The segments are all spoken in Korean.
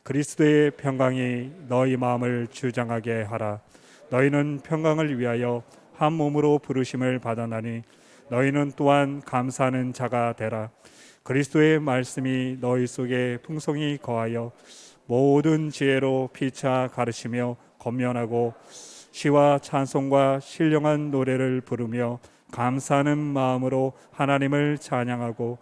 그리스도의 평강이 너희 마음을 주장하게 하라. 너희는 평강을 위하여 한 몸으로 부르심을 받았나니 너희는 또한 감사하는 자가 되라. 그리스도의 말씀이 너희 속에 풍성히 거하여 모든 지혜로 피차 가르치며 권면하고 시와 찬송과 신령한 노래를 부르며 감사하는 마음으로 하나님을 찬양하고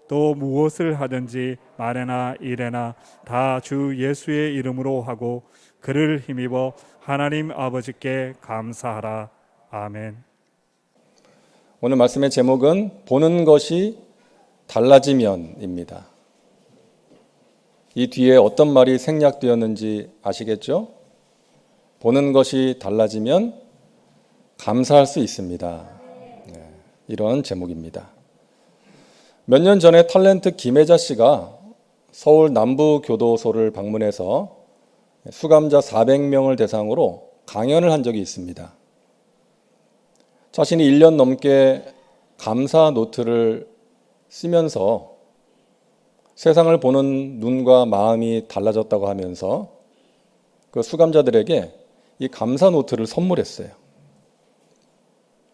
또 무엇을 하든지 말에나 일에나 다 주 예수의 이름으로 하고 그를 힘입어 하나님 아버지께 감사하라. 아멘. 오늘 말씀의 제목은 보는 것이 달라지면입니다. 이 뒤에 어떤 말이 생략되었는지 아시겠죠? 보는 것이 달라지면 감사할 수 있습니다. 이런 제목입니다. 몇 년 전에 탤런트 김혜자 씨가 서울 남부교도소를 방문해서 수감자 400명을 대상으로 강연을 한 적이 있습니다. 자신이 1년 넘게 감사 노트를 쓰면서 세상을 보는 눈과 마음이 달라졌다고 하면서 그 수감자들에게 이 감사 노트를 선물했어요.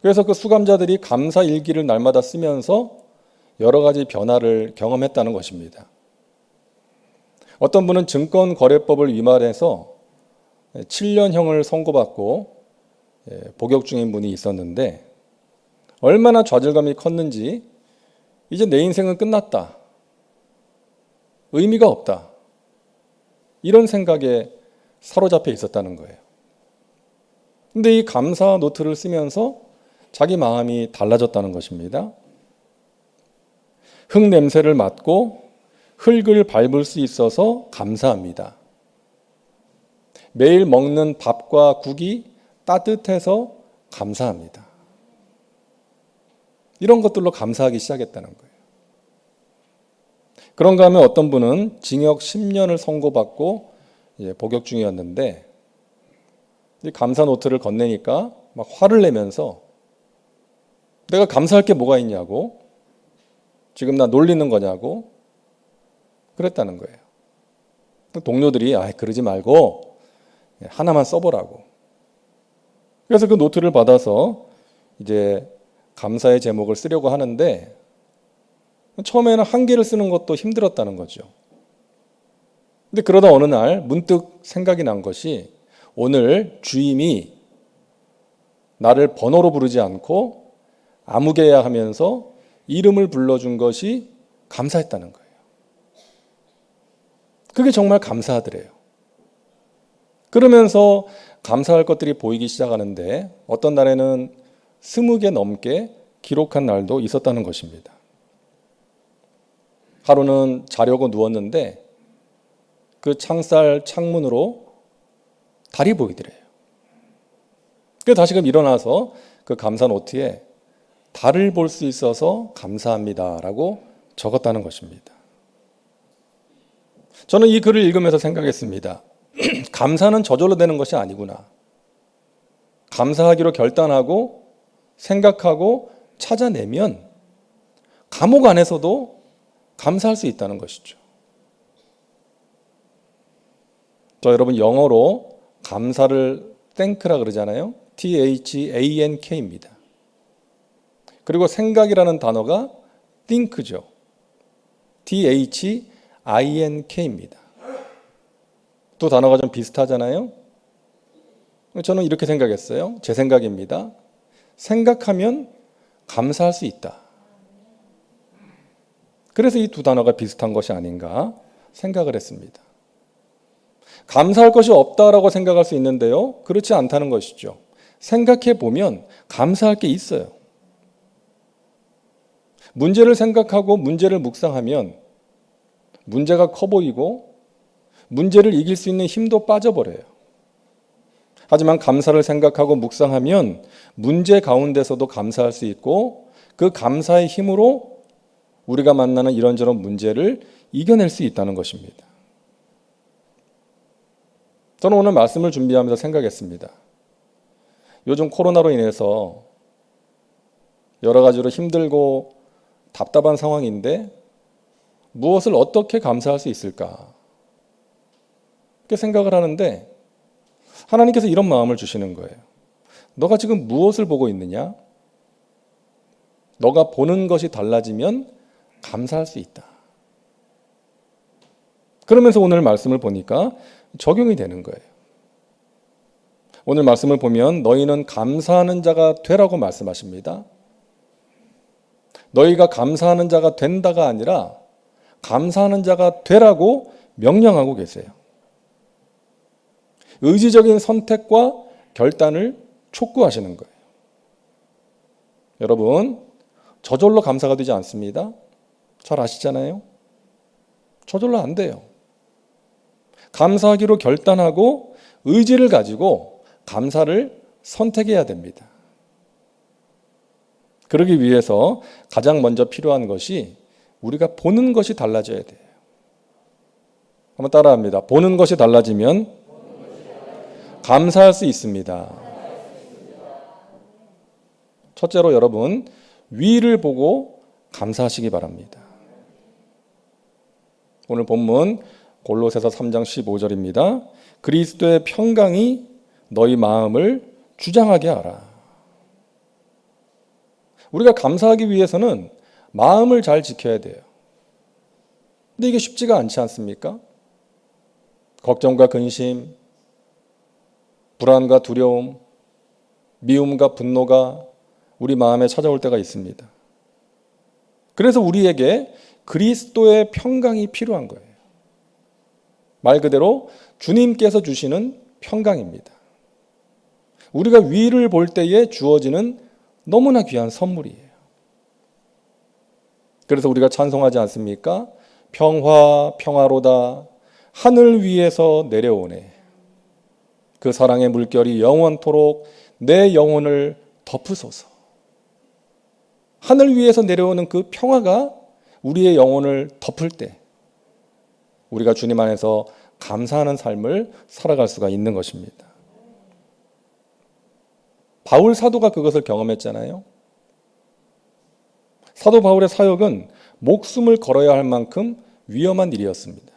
그래서 그 수감자들이 감사 일기를 날마다 쓰면서 여러 가지 변화를 경험했다는 것입니다. 어떤 분은 증권거래법을 위반해서 7년형을 선고받고 복역 중인 분이 있었는데 얼마나 좌절감이 컸는지 이제 내 인생은 끝났다. 의미가 없다. 이런 생각에 사로잡혀 있었다는 거예요. 근데 이 감사 노트를 쓰면서 자기 마음이 달라졌다는 것입니다. 흙 냄새를 맡고 흙을 밟을 수 있어서 감사합니다. 매일 먹는 밥과 국이 따뜻해서 감사합니다. 이런 것들로 감사하기 시작했다는 거예요. 그런가 하면 어떤 분은 징역 10년을 선고받고 복역 중이었는데 이 감사 노트를 건네니까 막 화를 내면서 내가 감사할 게 뭐가 있냐고, 지금 나 놀리는 거냐고 그랬다는 거예요. 동료들이 그러지 말고 하나만 써보라고. 그래서 그 노트를 받아서 이제 감사의 제목을 쓰려고 하는데 처음에는 한 개를 쓰는 것도 힘들었다는 거죠. 근데 그러다 어느 날 문득 생각이 난 것이 오늘 주임이 나를 번호로 부르지 않고 아무개야 하면서 이름을 불러준 것이 감사했다는 거예요. 그게 정말 감사하더래요. 그러면서 감사할 것들이 보이기 시작하는데 어떤 날에는 20개 넘게 기록한 날도 있었다는 것입니다. 하루는 자려고 누웠는데 그 창살 창문으로 달이 보이더래요. 그래서 다시금 일어나서 그 감사 노트에 달을 볼 수 있어서 감사합니다라고 적었다는 것입니다. 저는 이 글을 읽으면서 생각했습니다. 감사는 저절로 되는 것이 아니구나. 감사하기로 결단하고 생각하고 찾아내면 감옥 안에서도 감사할 수 있다는 것이죠. 여러분 영어로 감사를 thank라 그러잖아요. THANK입니다. 그리고 생각이라는 단어가 think죠. THINK입니다. 두 단어가 좀 비슷하잖아요. 저는 이렇게 생각했어요. 제 생각입니다. 생각하면 감사할 수 있다. 그래서 이 두 단어가 비슷한 것이 아닌가 생각을 했습니다. 감사할 것이 없다라고 생각할 수 있는데요. 그렇지 않다는 것이죠. 생각해 보면 감사할 게 있어요. 문제를 생각하고 문제를 묵상하면 문제가 커 보이고 문제를 이길 수 있는 힘도 빠져버려요. 하지만 감사를 생각하고 묵상하면 문제 가운데서도 감사할 수 있고 그 감사의 힘으로 우리가 만나는 이런저런 문제를 이겨낼 수 있다는 것입니다. 저는 오늘 말씀을 준비하면서 생각했습니다. 요즘 코로나로 인해서 여러 가지로 힘들고 답답한 상황인데 무엇을 어떻게 감사할 수 있을까? 그렇게 생각을 하는데 하나님께서 이런 마음을 주시는 거예요. 너가 지금 무엇을 보고 있느냐? 너가 보는 것이 달라지면 감사할 수 있다. 그러면서 오늘 말씀을 보니까 적용이 되는 거예요. 오늘 말씀을 보면 너희는 감사하는 자가 되라고 말씀하십니다. 너희가 감사하는 자가 된다가 아니라 감사하는 자가 되라고 명령하고 계세요. 의지적인 선택과 결단을 촉구하시는 거예요. 여러분, 저절로 감사가 되지 않습니다. 잘 아시잖아요. 저절로 안 돼요. 감사하기로 결단하고 의지를 가지고 감사를 선택해야 됩니다. 그러기 위해서 가장 먼저 필요한 것이 우리가 보는 것이 달라져야 돼요. 한번 따라합니다. 보는 것이 달라지면 감사할 수 있습니다. 첫째로 여러분, 위를 보고 감사하시기 바랍니다. 오늘 본문 골로새서 3장 15절입니다. 그리스도의 평강이 너희 마음을 주장하게 하라. 우리가 감사하기 위해서는 마음을 잘 지켜야 돼요. 근데 이게 쉽지가 않지 않습니까? 걱정과 근심, 불안과 두려움, 미움과 분노가 우리 마음에 찾아올 때가 있습니다. 그래서 우리에게 그리스도의 평강이 필요한 거예요. 말 그대로 주님께서 주시는 평강입니다. 우리가 위를 볼 때에 주어지는 너무나 귀한 선물이에요. 그래서 우리가 찬송하지 않습니까? 평화 평화로다 하늘 위에서 내려오네. 그 사랑의 물결이 영원토록 내 영혼을 덮으소서. 하늘 위에서 내려오는 그 평화가 우리의 영혼을 덮을 때 우리가 주님 안에서 감사하는 삶을 살아갈 수가 있는 것입니다. 바울 사도가 그것을 경험했잖아요. 사도 바울의 사역은 목숨을 걸어야 할 만큼 위험한 일이었습니다.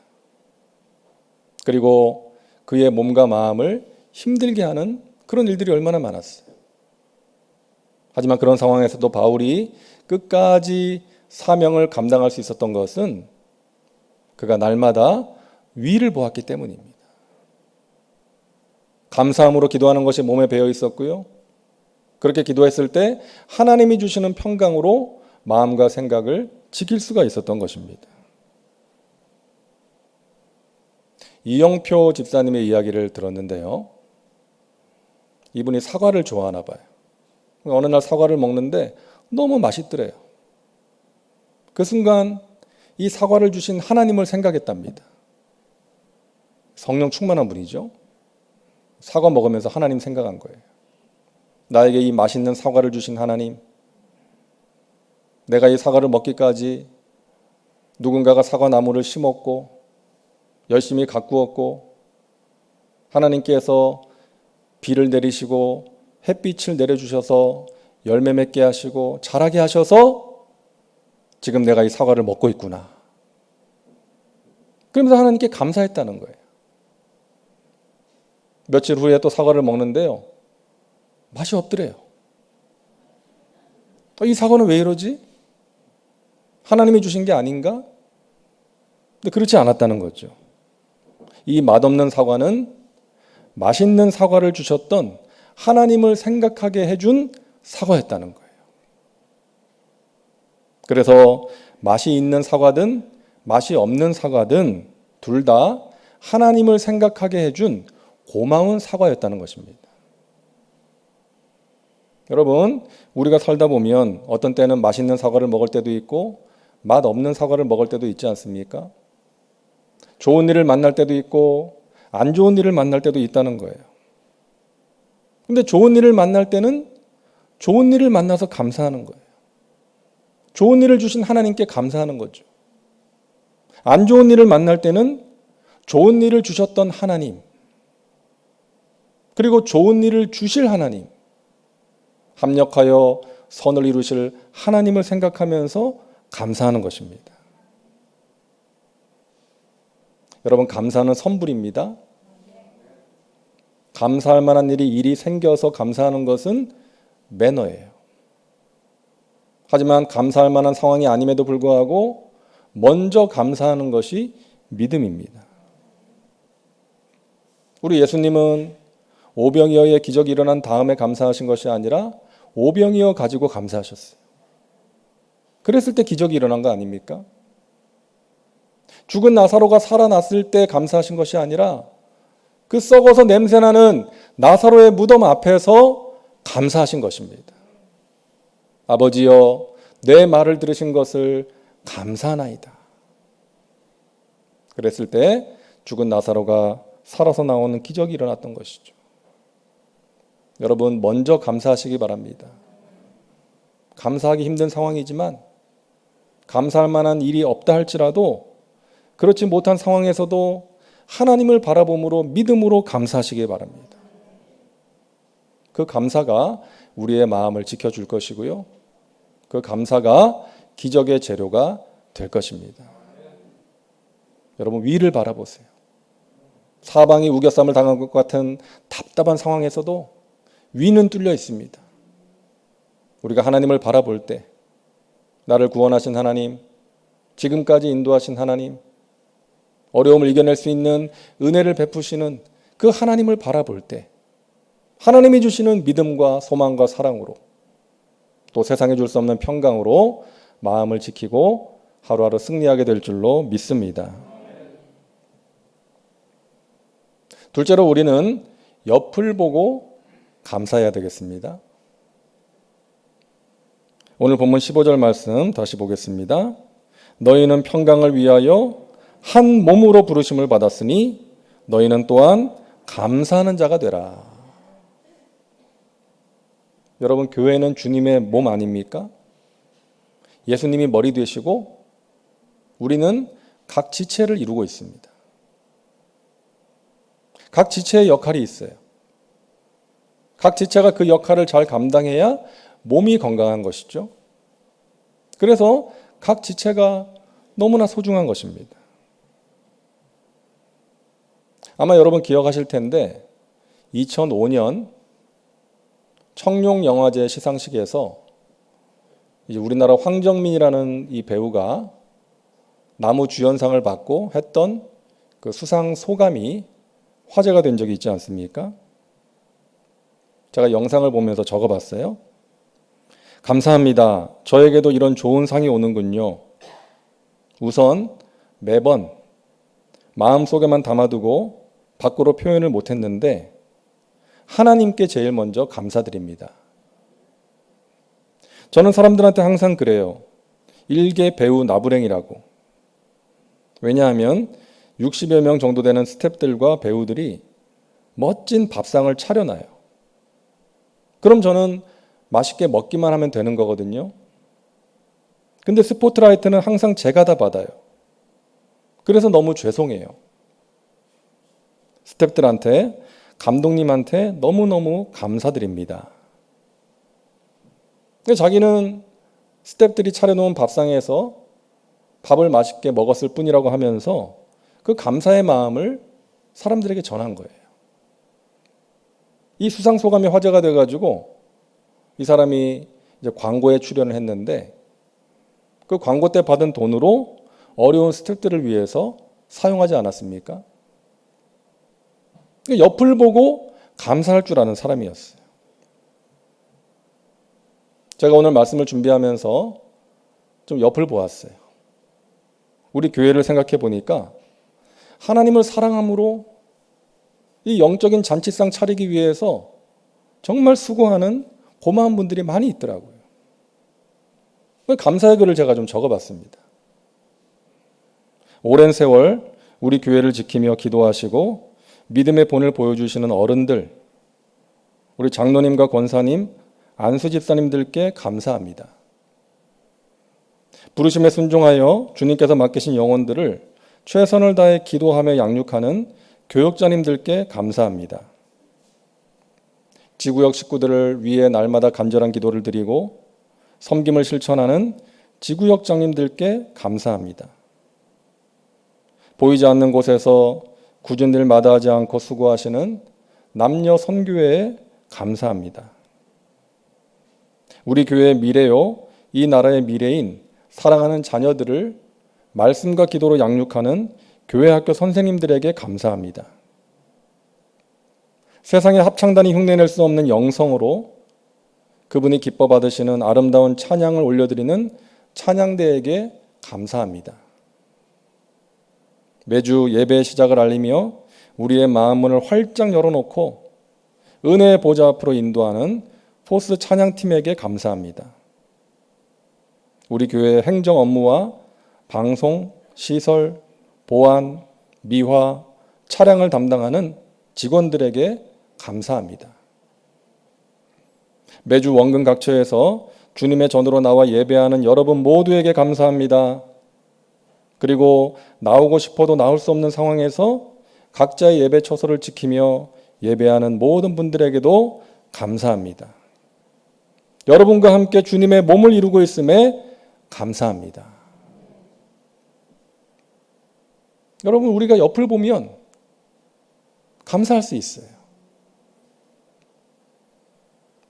그리고 그의 몸과 마음을 힘들게 하는 그런 일들이 얼마나 많았어요. 하지만 그런 상황에서도 바울이 끝까지 사명을 감당할 수 있었던 것은 그가 날마다 위를 보았기 때문입니다. 감사함으로 기도하는 것이 몸에 배어 있었고요. 그렇게 기도했을 때 하나님이 주시는 평강으로 마음과 생각을 지킬 수가 있었던 것입니다. 이영표 집사님의 이야기를 들었는데요. 이분이 사과를 좋아하나 봐요. 어느 날 사과를 먹는데 너무 맛있더래요. 그 순간 이 사과를 주신 하나님을 생각했답니다. 성령 충만한 분이죠. 사과 먹으면서 하나님 생각한 거예요. 나에게 이 맛있는 사과를 주신 하나님, 내가 이 사과를 먹기까지 누군가가 사과나무를 심었고 열심히 가꾸었고 하나님께서 비를 내리시고 햇빛을 내려주셔서 열매 맺게 하시고 자라게 하셔서 지금 내가 이 사과를 먹고 있구나. 그러면서 하나님께 감사했다는 거예요. 며칠 후에 또 사과를 먹는데요. 맛이 없더래요. 이 사과는 왜 이러지? 하나님이 주신 게 아닌가? 근데 그렇지 않았다는 거죠. 이 맛없는 사과는 맛있는 사과를 주셨던 하나님을 생각하게 해준 사과였다는 거예요. 그래서 맛이 있는 사과든 맛이 없는 사과든 둘 다 하나님을 생각하게 해준 고마운 사과였다는 것입니다. 여러분, 우리가 살다 보면 어떤 때는 맛있는 사과를 먹을 때도 있고 맛 없는 사과를 먹을 때도 있지 않습니까? 좋은 일을 만날 때도 있고 안 좋은 일을 만날 때도 있다는 거예요. 근데 좋은 일을 만날 때는 좋은 일을 만나서 감사하는 거예요. 좋은 일을 주신 하나님께 감사하는 거죠. 안 좋은 일을 만날 때는 좋은 일을 주셨던 하나님, 그리고 좋은 일을 주실 하나님, 합력하여 선을 이루실 하나님을 생각하면서 감사하는 것입니다. 여러분, 감사는 선불입니다. 감사할 만한 일이 생겨서 감사하는 것은 매너예요. 하지만 감사할 만한 상황이 아님에도 불구하고 먼저 감사하는 것이 믿음입니다. 우리 예수님은 오병이어의 기적이 일어난 다음에 감사하신 것이 아니라 오병이어 가지고 감사하셨어요. 그랬을 때 기적이 일어난 거 아닙니까? 죽은 나사로가 살아났을 때 감사하신 것이 아니라 그 썩어서 냄새나는 나사로의 무덤 앞에서 감사하신 것입니다. 아버지여, 내 말을 들으신 것을 감사하나이다. 그랬을 때 죽은 나사로가 살아서 나오는 기적이 일어났던 것이죠. 여러분, 먼저 감사하시기 바랍니다. 감사하기 힘든 상황이지만, 감사할 만한 일이 없다 할지라도 그렇지 못한 상황에서도 하나님을 바라봄으로 믿음으로 감사하시기 바랍니다. 그 감사가 우리의 마음을 지켜줄 것이고요. 그 감사가 기적의 재료가 될 것입니다. 여러분, 위를 바라보세요. 사방이 우겨쌈을 당한 것 같은 답답한 상황에서도 위는 뚫려 있습니다. 우리가 하나님을 바라볼 때 나를 구원하신 하나님, 지금까지 인도하신 하나님, 어려움을 이겨낼 수 있는 은혜를 베푸시는 그 하나님을 바라볼 때 하나님이 주시는 믿음과 소망과 사랑으로 또 세상에 줄 수 없는 평강으로 마음을 지키고 하루하루 승리하게 될 줄로 믿습니다. 둘째로 우리는 옆을 보고 감사해야 되겠습니다. 오늘 본문 15절 말씀 다시 보겠습니다. 너희는 평강을 위하여 한 몸으로 부르심을 받았으니 너희는 또한 감사하는 자가 되라. 여러분, 교회는 주님의 몸 아닙니까? 예수님이 머리 되시고 우리는 각 지체를 이루고 있습니다. 각 지체의 역할이 있어요. 각 지체가 그 역할을 잘 감당해야 몸이 건강한 것이죠. 그래서 각 지체가 너무나 소중한 것입니다. 아마 여러분 기억하실 텐데 2005년 청룡영화제 시상식에서 이제 우리나라 황정민이라는 이 배우가 나무주연상을 받고 했던 그 수상 소감이 화제가 된 적이 있지 않습니까? 제가 영상을 보면서 적어봤어요. 감사합니다. 저에게도 이런 좋은 상이 오는군요. 우선 매번 마음속에만 담아두고 밖으로 표현을 못했는데 하나님께 제일 먼저 감사드립니다. 저는 사람들한테 항상 그래요. 일개 배우 나부랭이라고. 왜냐하면 60여 명 정도 되는 스태프들과 배우들이 멋진 밥상을 차려놔요. 그럼 저는 맛있게 먹기만 하면 되는 거거든요. 근데 스포트라이트는 항상 제가 다 받아요. 그래서 너무 죄송해요. 스태프들한테, 감독님한테 너무너무 감사드립니다. 자기는 스태프들이 차려놓은 밥상에서 밥을 맛있게 먹었을 뿐이라고 하면서 그 감사의 마음을 사람들에게 전한 거예요. 이 수상소감이 화제가 돼가지고 이 사람이 이제 광고에 출연을 했는데 그 광고 때 받은 돈으로 어려운 스태프들을 위해서 사용하지 않았습니까? 옆을 보고 감사할 줄 아는 사람이었어요. 제가 오늘 말씀을 준비하면서 좀 옆을 보았어요. 우리 교회를 생각해 보니까 하나님을 사랑함으로 이 영적인 잔치상 차리기 위해서 정말 수고하는 고마운 분들이 많이 있더라고요. 감사의 글을 제가 좀 적어봤습니다. 오랜 세월 우리 교회를 지키며 기도하시고 믿음의 본을 보여주시는 어른들, 우리 장로님과 권사님, 안수 집사님들께 감사합니다. 부르심에 순종하여 주님께서 맡기신 영혼들을 최선을 다해 기도하며 양육하는 교역자님들께 감사합니다. 지구역 식구들을 위해 날마다 간절한 기도를 드리고 섬김을 실천하는 지구역장님들께 감사합니다. 보이지 않는 곳에서 굳은 일 마다하지 않고 수고하시는 남녀 선교회에 감사합니다. 우리 교회의 미래요, 이 나라의 미래인 사랑하는 자녀들을 말씀과 기도로 양육하는 교회 학교 선생님들에게 감사합니다. 세상의 합창단이 흉내낼 수 없는 영성으로 그분이 기뻐 받으시는 아름다운 찬양을 올려드리는 찬양대에게 감사합니다. 매주 예배의 시작을 알리며 우리의 마음 문을 활짝 열어놓고 은혜의 보좌 앞으로 인도하는 포스 찬양팀에게 감사합니다. 우리 교회의 행정 업무와 방송, 시설, 보안, 미화, 차량을 담당하는 직원들에게 감사합니다. 매주 원근 각처에서 주님의 전으로 나와 예배하는 여러분 모두에게 감사합니다. 그리고 나오고 싶어도 나올 수 없는 상황에서 각자의 예배 처소를 지키며 예배하는 모든 분들에게도 감사합니다. 여러분과 함께 주님의 몸을 이루고 있음에 감사합니다. 여러분, 우리가 옆을 보면 감사할 수 있어요.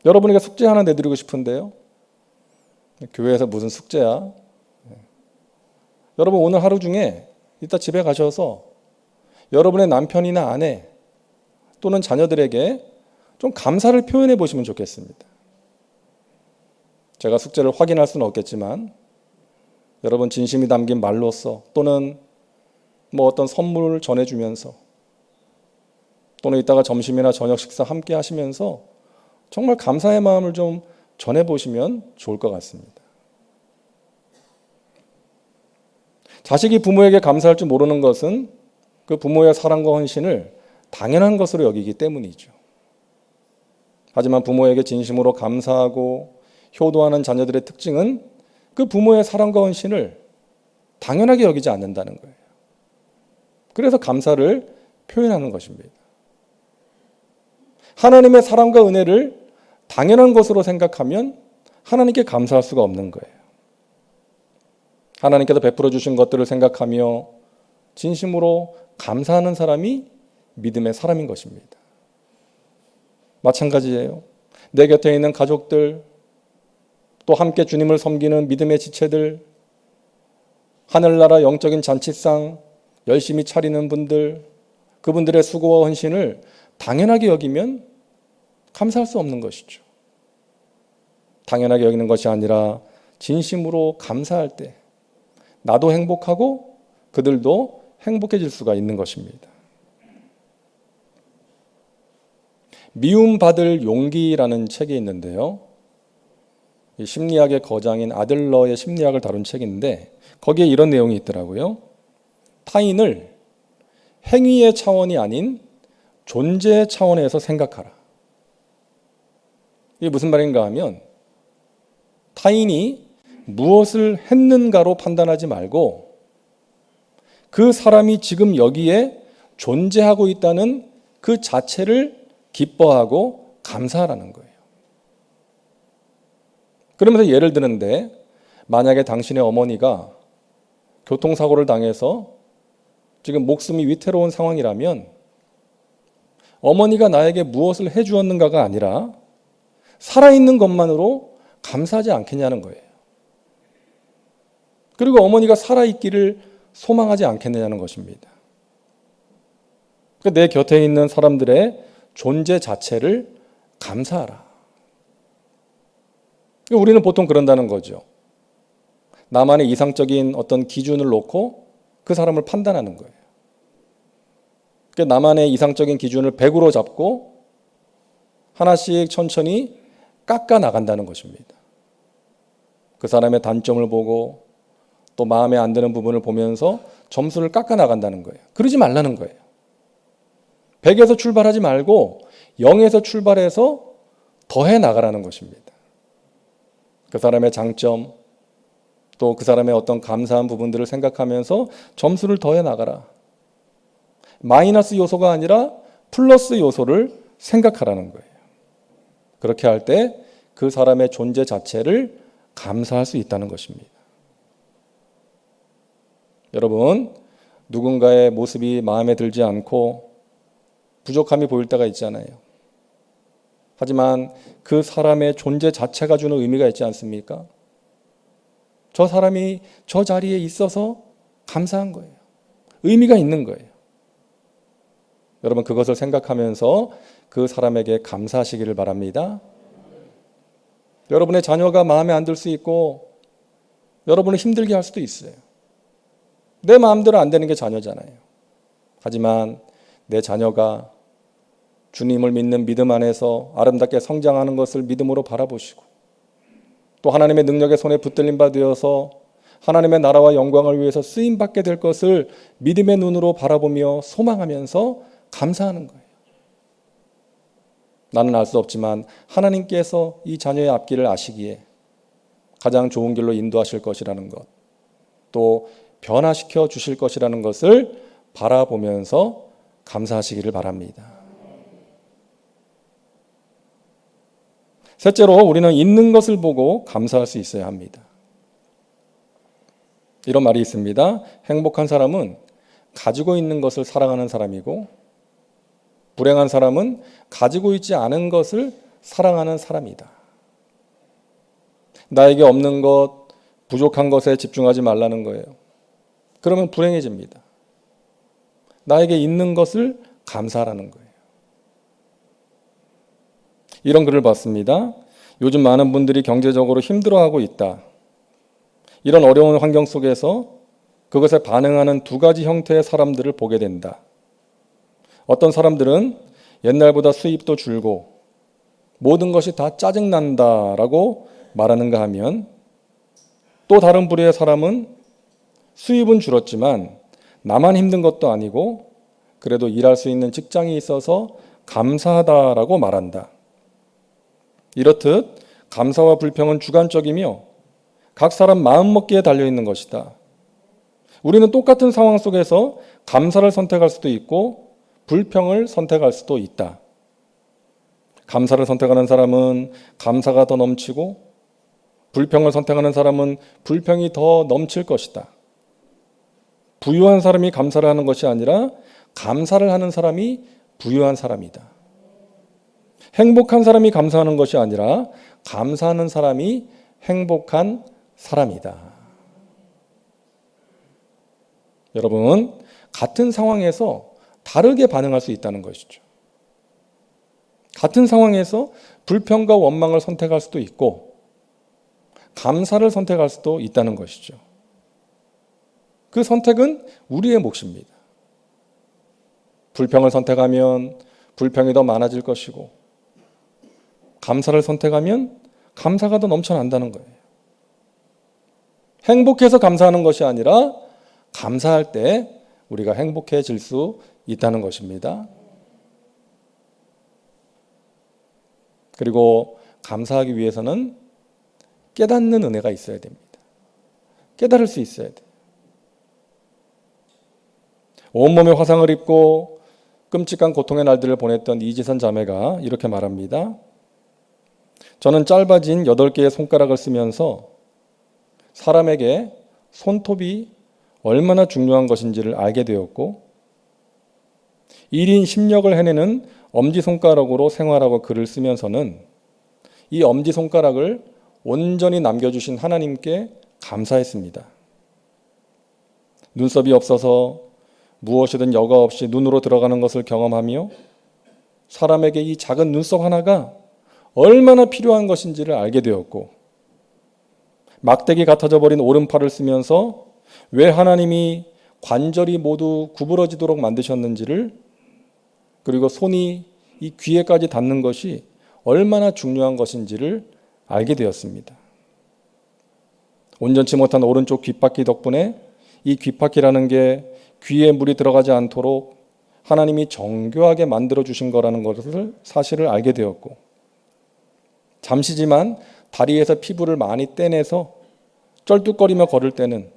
여러분에게 숙제 하나 내드리고 싶은데요. 교회에서 무슨 숙제야? 여러분, 오늘 하루 중에 이따 집에 가셔서 여러분의 남편이나 아내 또는 자녀들에게 좀 감사를 표현해 보시면 좋겠습니다. 제가 숙제를 확인할 수는 없겠지만 여러분 진심이 담긴 말로써 또는 어떤 선물을 전해주면서 또는 이따가 점심이나 저녁 식사 함께 하시면서 정말 감사의 마음을 좀 전해보시면 좋을 것 같습니다. 자식이 부모에게 감사할 줄 모르는 것은 그 부모의 사랑과 헌신을 당연한 것으로 여기기 때문이죠. 하지만 부모에게 진심으로 감사하고 효도하는 자녀들의 특징은 그 부모의 사랑과 헌신을 당연하게 여기지 않는다는 거예요. 그래서 감사를 표현하는 것입니다. 하나님의 사랑과 은혜를 당연한 것으로 생각하면 하나님께 감사할 수가 없는 거예요. 하나님께서 베풀어 주신 것들을 생각하며 진심으로 감사하는 사람이 믿음의 사람인 것입니다. 마찬가지예요. 내 곁에 있는 가족들, 또 함께 주님을 섬기는 믿음의 지체들, 하늘나라 영적인 잔치상 열심히 차리는 분들, 그분들의 수고와 헌신을 당연하게 여기면 감사할 수 없는 것이죠. 당연하게 여기는 것이 아니라 진심으로 감사할 때 나도 행복하고 그들도 행복해질 수가 있는 것입니다. 미움받을 용기라는 책이 있는데요. 이 심리학의 거장인 아들러의 심리학을 다룬 책인데 거기에 이런 내용이 있더라고요. 타인을 행위의 차원이 아닌 존재의 차원에서 생각하라. 이게 무슨 말인가 하면 타인이 무엇을 했는가로 판단하지 말고 그 사람이 지금 여기에 존재하고 있다는 그 자체를 기뻐하고 감사하라는 거예요. 그러면서 예를 드는데 만약에 당신의 어머니가 교통사고를 당해서 지금 목숨이 위태로운 상황이라면 어머니가 나에게 무엇을 해주었는가가 아니라 살아있는 것만으로 감사하지 않겠냐는 거예요. 그리고 어머니가 살아있기를 소망하지 않겠느냐는 것입니다. 내 곁에 있는 사람들의 존재 자체를 감사하라. 우리는 보통 그런다는 거죠. 나만의 이상적인 어떤 기준을 놓고 그 사람을 판단하는 거예요. 나만의 이상적인 기준을 100으로 잡고 하나씩 천천히 깎아 나간다는 것입니다. 그 사람의 단점을 보고 또 마음에 안 드는 부분을 보면서 점수를 깎아 나간다는 거예요. 그러지 말라는 거예요. 100에서 출발하지 말고 0에서 출발해서 더해 나가라는 것입니다. 그 사람의 장점, 또 그 사람의 어떤 감사한 부분들을 생각하면서 점수를 더해 나가라. 마이너스 요소가 아니라 플러스 요소를 생각하라는 거예요. 그렇게 할 때 그 사람의 존재 자체를 감사할 수 있다는 것입니다. 여러분, 누군가의 모습이 마음에 들지 않고 부족함이 보일 때가 있잖아요. 하지만 그 사람의 존재 자체가 주는 의미가 있지 않습니까? 저 사람이 저 자리에 있어서 감사한 거예요. 의미가 있는 거예요. 여러분 그것을 생각하면서 그 사람에게 감사하시기를 바랍니다. 여러분의 자녀가 마음에 안 들 수 있고 여러분을 힘들게 할 수도 있어요. 내 마음대로 안 되는 게 자녀잖아요. 하지만 내 자녀가 주님을 믿는 믿음 안에서 아름답게 성장하는 것을 믿음으로 바라보시고 또 하나님의 능력의 손에 붙들림 바 되어서 하나님의 나라와 영광을 위해서 쓰임받게 될 것을 믿음의 눈으로 바라보며 소망하면서 감사하는 거예요. 나는 알 수 없지만 하나님께서 이 자녀의 앞길을 아시기에 가장 좋은 길로 인도하실 것이라는 것, 또 변화시켜 주실 것이라는 것을 바라보면서 감사하시기를 바랍니다. 셋째로 우리는 있는 것을 보고 감사할 수 있어야 합니다. 이런 말이 있습니다. 행복한 사람은 가지고 있는 것을 사랑하는 사람이고 불행한 사람은 가지고 있지 않은 것을 사랑하는 사람이다. 나에게 없는 것, 부족한 것에 집중하지 말라는 거예요. 그러면 불행해집니다. 나에게 있는 것을 감사하라는 거예요. 이런 글을 봤습니다. 요즘 많은 분들이 경제적으로 힘들어하고 있다. 이런 어려운 환경 속에서 그것에 반응하는 두 가지 형태의 사람들을 보게 된다. 어떤 사람들은 옛날보다 수입도 줄고 모든 것이 다 짜증난다라고 말하는가 하면 또 다른 부류의 사람은 수입은 줄었지만 나만 힘든 것도 아니고 그래도 일할 수 있는 직장이 있어서 감사하다라고 말한다. 이렇듯 감사와 불평은 주관적이며 각 사람 마음먹기에 달려있는 것이다. 우리는 똑같은 상황 속에서 감사를 선택할 수도 있고 불평을 선택할 수도 있다. 감사를 선택하는 사람은 감사가 더 넘치고 불평을 선택하는 사람은 불평이 더 넘칠 것이다. 부유한 사람이 감사를 하는 것이 아니라 감사를 하는 사람이 부유한 사람이다. 행복한 사람이 감사하는 것이 아니라 감사하는 사람이 행복한 사람이다. 여러분, 같은 상황에서 다르게 반응할 수 있다는 것이죠. 같은 상황에서 불평과 원망을 선택할 수도 있고 감사를 선택할 수도 있다는 것이죠. 그 선택은 우리의 몫입니다. 불평을 선택하면 불평이 더 많아질 것이고 감사를 선택하면 감사가 더 넘쳐난다는 거예요. 행복해서 감사하는 것이 아니라 감사할 때 우리가 행복해질 수 있다는 것입니다. 그리고 감사하기 위해서는 깨닫는 은혜가 있어야 됩니다. 깨달을 수 있어야 돼요. 온몸에 화상을 입고 끔찍한 고통의 날들을 보냈던 이지선 자매가 이렇게 말합니다. 저는 짧아진 8개의 손가락을 쓰면서 사람에게 손톱이 얼마나 중요한 것인지를 알게 되었고 1인 10역을 해내는 엄지손가락으로 생활하고 글을 쓰면서는 이 엄지손가락을 온전히 남겨주신 하나님께 감사했습니다. 눈썹이 없어서 무엇이든 여과 없이 눈으로 들어가는 것을 경험하며 사람에게 이 작은 눈썹 하나가 얼마나 필요한 것인지를 알게 되었고 막대기 같아져 버린 오른팔을 쓰면서 왜 하나님이 관절이 모두 구부러지도록 만드셨는지를 그리고 손이 이 귀에까지 닿는 것이 얼마나 중요한 것인지를 알게 되었습니다. 온전치 못한 오른쪽 귓바퀴 덕분에 이 귓바퀴라는 게 귀에 물이 들어가지 않도록 하나님이 정교하게 만들어 주신 거라는 것을 사실을 알게 되었고 잠시지만 다리에서 피부를 많이 떼내서 쩔뚝거리며 걸을 때는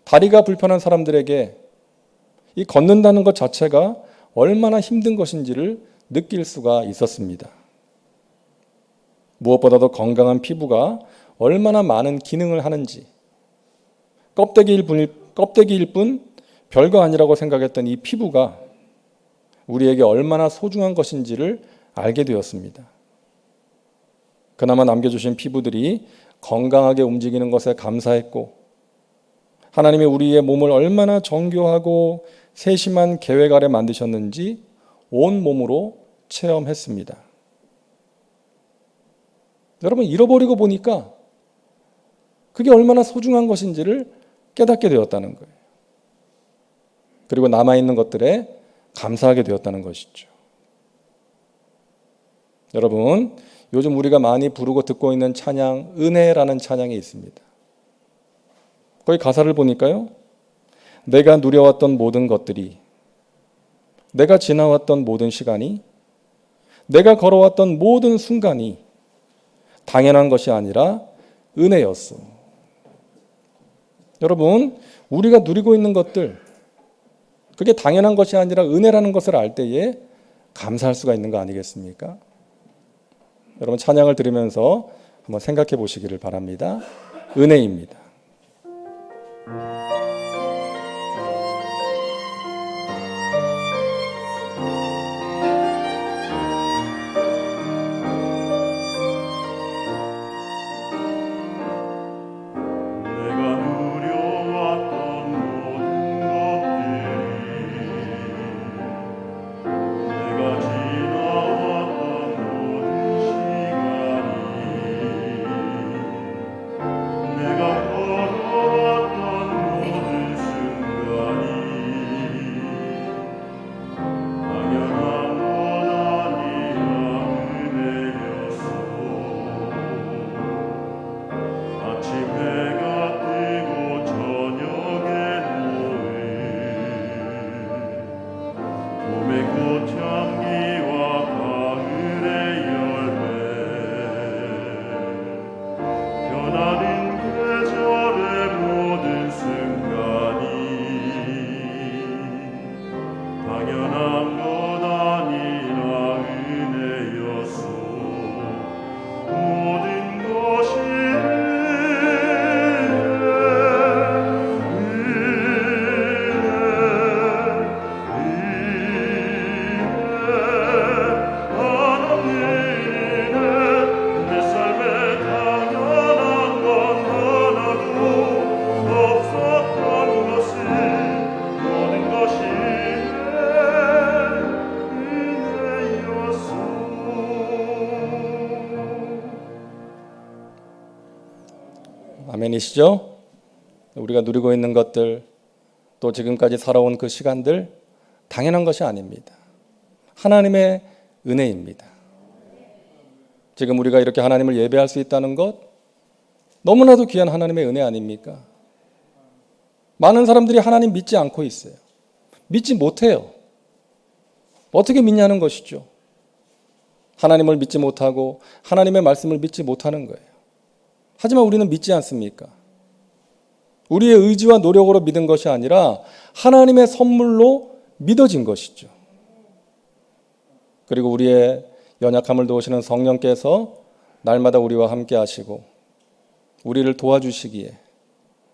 다리가 불편한 사람들에게 이 걷는다는 것 자체가 얼마나 힘든 것인지를 느낄 수가 있었습니다. 무엇보다도 건강한 피부가 얼마나 많은 기능을 하는지 껍데기일 뿐 별거 아니라고 생각했던 이 피부가 우리에게 얼마나 소중한 것인지를 알게 되었습니다. 그나마 남겨주신 피부들이 건강하게 움직이는 것에 감사했고, 하나님이 우리의 몸을 얼마나 정교하고 세심한 계획 아래 만드셨는지 온 몸으로 체험했습니다. 여러분, 잃어버리고 보니까 그게 얼마나 소중한 것인지를 깨닫게 되었다는 거예요. 그리고 남아있는 것들에 감사하게 되었다는 것이죠. 여러분, 요즘 우리가 많이 부르고 듣고 있는 찬양, 은혜라는 찬양이 있습니다. 거기 가사를 보니까요, 내가 누려왔던 모든 것들이, 내가 지나왔던 모든 시간이, 내가 걸어왔던 모든 순간이 당연한 것이 아니라 은혜였어. 여러분, 우리가 누리고 있는 것들, 그게 당연한 것이 아니라 은혜라는 것을 알 때에 감사할 수가 있는 거 아니겠습니까? 여러분, 찬양을 들으면서 한번 생각해 보시기를 바랍니다. 은혜입니다. 아멘이시죠? 우리가 누리고 있는 것들, 또 지금까지 살아온 그 시간들 당연한 것이 아닙니다. 하나님의 은혜입니다. 지금 우리가 이렇게 하나님을 예배할 수 있다는 것, 너무나도 귀한 하나님의 은혜 아닙니까? 많은 사람들이 하나님 믿지 않고 있어요. 믿지 못해요. 어떻게 믿냐는 것이죠. 하나님을 믿지 못하고 하나님의 말씀을 믿지 못하는 거예요. 하지만 우리는 믿지 않습니까? 우리의 의지와 노력으로 믿은 것이 아니라 하나님의 선물로 믿어진 것이죠. 그리고 우리의 연약함을 도우시는 성령께서 날마다 우리와 함께 하시고 우리를 도와주시기에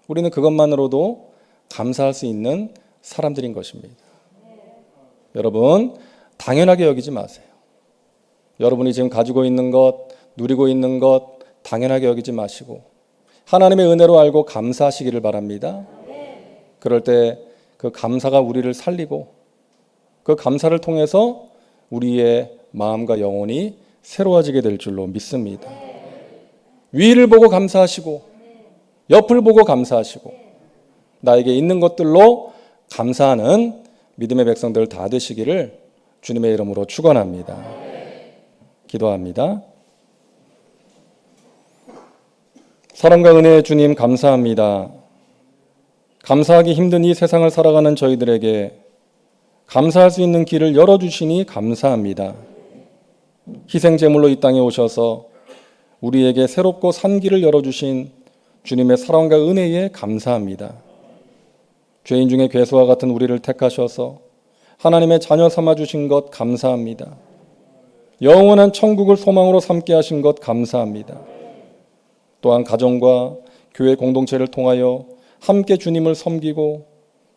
우리는 그것만으로도 감사할 수 있는 사람들인 것입니다. 여러분, 당연하게 여기지 마세요. 여러분이 지금 가지고 있는 것, 누리고 있는 것 당연하게 여기지 마시고 하나님의 은혜로 알고 감사하시기를 바랍니다. 그럴 때 그 감사가 우리를 살리고 그 감사를 통해서 우리의 마음과 영혼이 새로워지게 될 줄로 믿습니다. 위를 보고 감사하시고 옆을 보고 감사하시고 나에게 있는 것들로 감사하는 믿음의 백성들 다 되시기를 주님의 이름으로 축원합니다. 기도합니다. 사랑과 은혜의 주님 감사합니다. 감사하기 힘든 이 세상을 살아가는 저희들에게 감사할 수 있는 길을 열어주시니 감사합니다. 희생제물로 이 땅에 오셔서 우리에게 새롭고 산 길을 열어주신 주님의 사랑과 은혜에 감사합니다. 죄인 중에 괴수와 같은 우리를 택하셔서 하나님의 자녀 삼아주신 것 감사합니다. 영원한 천국을 소망으로 삼게 하신 것 감사합니다. 또한 가정과 교회 공동체를 통하여 함께 주님을 섬기고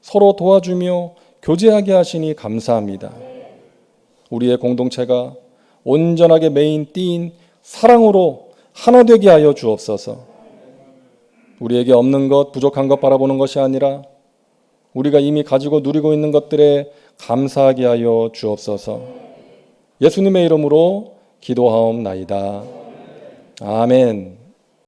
서로 도와주며 교제하게 하시니 감사합니다. 우리의 공동체가 온전하게 메인 띠인 사랑으로 하나 되게 하여 주옵소서. 우리에게 없는 것, 부족한 것 바라보는 것이 아니라 우리가 이미 가지고 누리고 있는 것들에 감사하게 하여 주옵소서. 예수님의 이름으로 기도하옵나이다. 아멘.